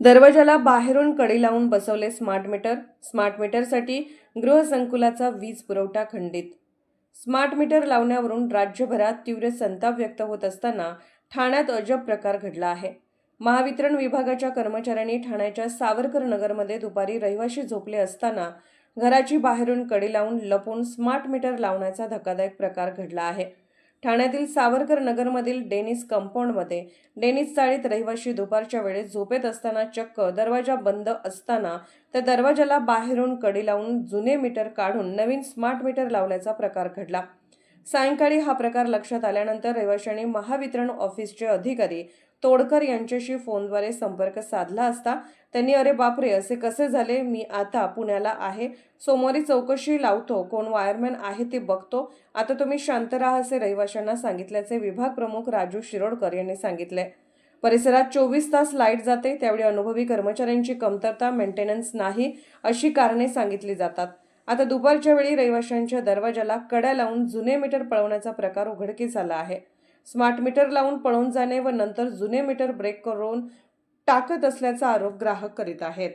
दरवाजाला बाहेरून कडी लावून बसवले स्मार्ट मीटर. स्मार्ट मीटरसाठी गृहसंकुलाचा वीज पुरवठा खंडित. स्मार्ट मीटर लावण्यावरून राज्यभरात तीव्र संताप व्यक्त होत असताना ठाण्यात अजब प्रकार घडला आहे. महावितरण विभागाच्या कर्मचाऱ्यांनी ठाण्याच्या सावरकर नगरमध्ये दुपारी रहिवाशी झोपले असताना घराची बाहेरून कडी लावून लपून स्मार्ट मीटर लावण्याचा धक्कादायक प्रकार घडला आहे. ठाण्यातील सावरकर नगरमधील डेनिस कंपाऊंडमध्ये डेनिस चाळीत रहिवाशी दुपारच्या वेळेस झोपेत असताना चक्क दरवाजा बंद असताना त्या दरवाजाला बाहेरून कडी लावून जुने मीटर काढून नवीन स्मार्ट मीटर लावल्याचा प्रकार घडला. सायंकाळी हा प्रकार लक्षात आल्यानंतर रहिवाशांनी महावितरण ऑफिसचे अधिकारी तोडकर यांच्याशी फोनद्वारे संपर्क साधला असता त्यांनी "अरे बापरे, असे कसे झाले? मी आता पुण्याला आहे, सोमवारी चौकशी लावतो, कोण वायरमॅन आहे ते बघतो, आता तुम्ही शांत राहा" असे रहिवाशांना सांगितल्याचे विभाग प्रमुख राजू शिरोडकर यांनी सांगितले. परिसरात 24 तास लाईट जाते, त्यावेळी अनुभवी कर्मचाऱ्यांची कमतरता, मेंटेनन्स नाही अशी कारणे सांगितली जातात. आता दुपारच्या वेळी रहिवाशांच्या दरवाजाला कड्या लावून जुने मीटर पळवण्याचा प्रकार उघडकीस आला आहे. स्मार्ट मीटर लावून पळून जाणे व नंतर जुने मीटर ब्रेक करून टाकत असल्याचा आरोप ग्राहक करीत आहेत.